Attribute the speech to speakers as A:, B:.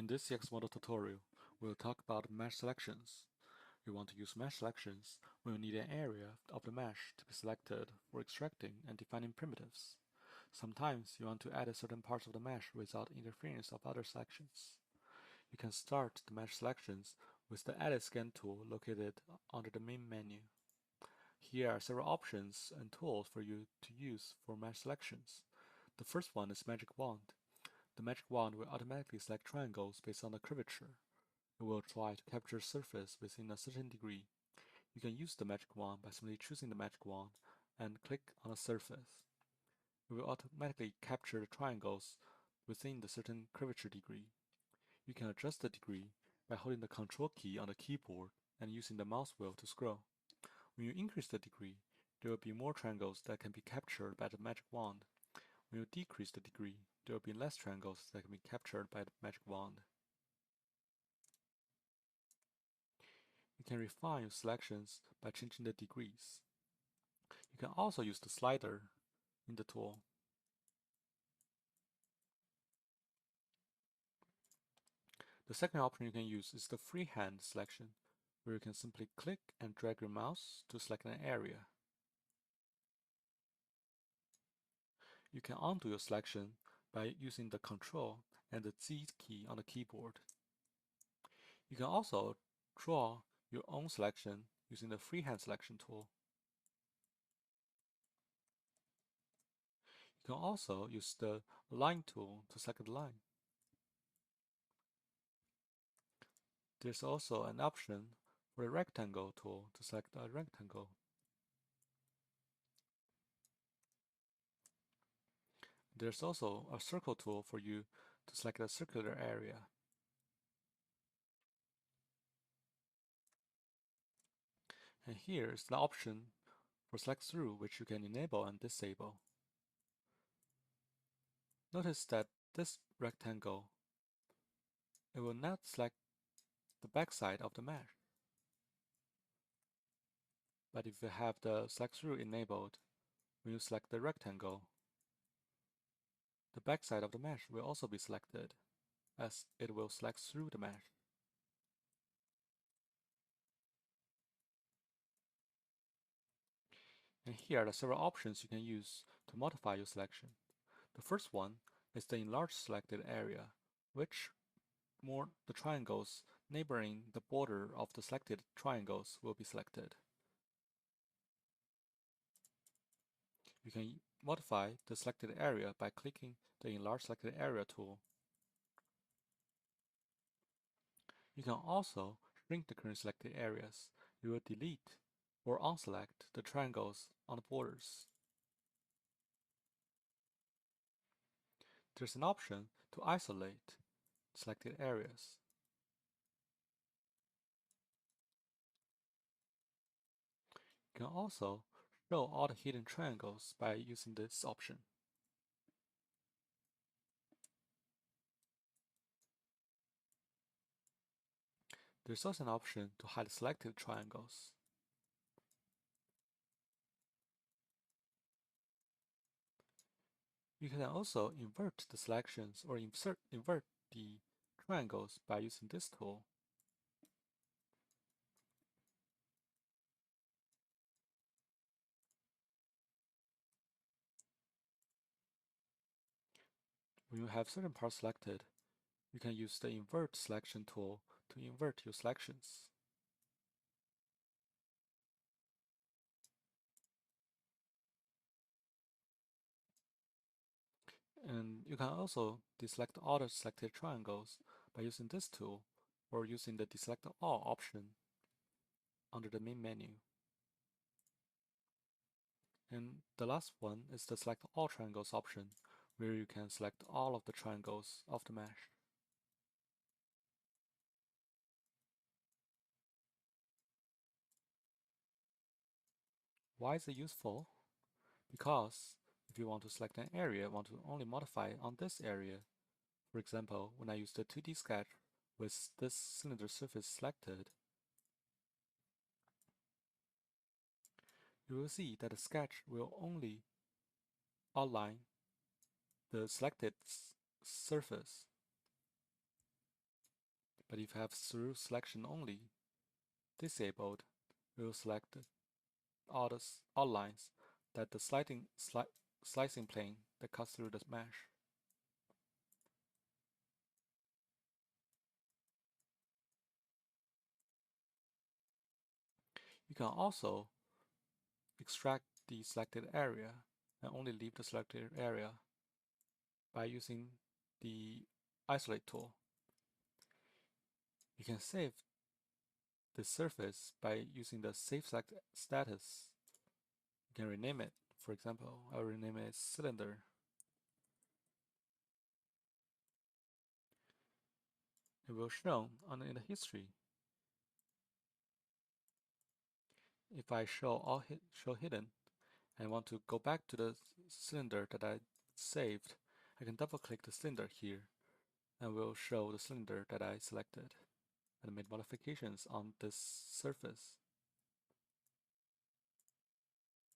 A: In this EXModel tutorial, we'll talk about mesh selections. You want to use mesh selections when you need an area of the mesh to be selected for extracting and defining primitives. Sometimes you want to add certain parts of the mesh without interference of other selections. You can start the mesh selections with the Edit Scan tool located under the main menu. Here are several options and tools for you to use for mesh selections. The first one is Magic Wand. The magic wand will automatically select triangles based on the curvature. It will try to capture a surface within a certain degree. You can use the magic wand by simply choosing the magic wand and click on a surface. It will automatically capture the triangles within the certain curvature degree. You can adjust the degree by holding the Control key on the keyboard and using the mouse wheel to scroll. When you increase the degree, there will be more triangles that can be captured by the magic wand. When you decrease the degree, there will be less triangles that can be captured by the magic wand. You can refine your selections by changing the degrees. You can also use the slider in the tool. The second option you can use is the freehand selection, where you can simply click and drag your mouse to select an area. You can undo your selection by using the Control and the Z key on the keyboard. You can also draw your own selection using the freehand selection tool. You can also use the Line tool to select the line. There's also an option for the Rectangle tool to select a rectangle. There's also a Circle tool for you to select a circular area. And here is the option for Select Through, which you can enable and disable. Notice that this rectangle, it will not select the backside of the mesh. But if you have the Select Through enabled, when you select the rectangle, the backside of the mesh will also be selected, as it will select through the mesh. And here are the several options you can use to modify your selection. The first one is the Enlarge selected area, which more the triangles neighboring the border of the selected triangles will be selected. You can modify the selected area by clicking the Enlarge Selected Area tool. You can also shrink the current selected areas. You will delete or unselect the triangles on the borders. There's an option to isolate selected areas. You can also show all the hidden triangles by using this option. There's also an option to hide selected triangles. You can also invert the selections or invert the triangles by using this tool. When you have certain parts selected, you can use the Invert Selection tool to invert your selections. And you can also deselect all the selected triangles by using this tool or using the Deselect All option under the main menu. And the last one is the Select All Triangles option, where you can select all of the triangles of the mesh. Why is it useful? Because if you want to select an area, want to only modify on this area. For example, when I use the 2D sketch with this cylinder surface selected, you will see that the sketch will only outline the selected surface. But if you have through selection only disabled, we will select all the outlines that the slicing plane that cuts through the mesh. You can also extract the selected area and only leave the selected area by using the isolate tool. You can save the surface by using the save select status. You can rename it. For example, I'll rename it cylinder. It will show in the history. If I show hidden and want to go back to the cylinder that I saved, I can double click the cylinder here and will show the cylinder that I selected and made modifications on this surface.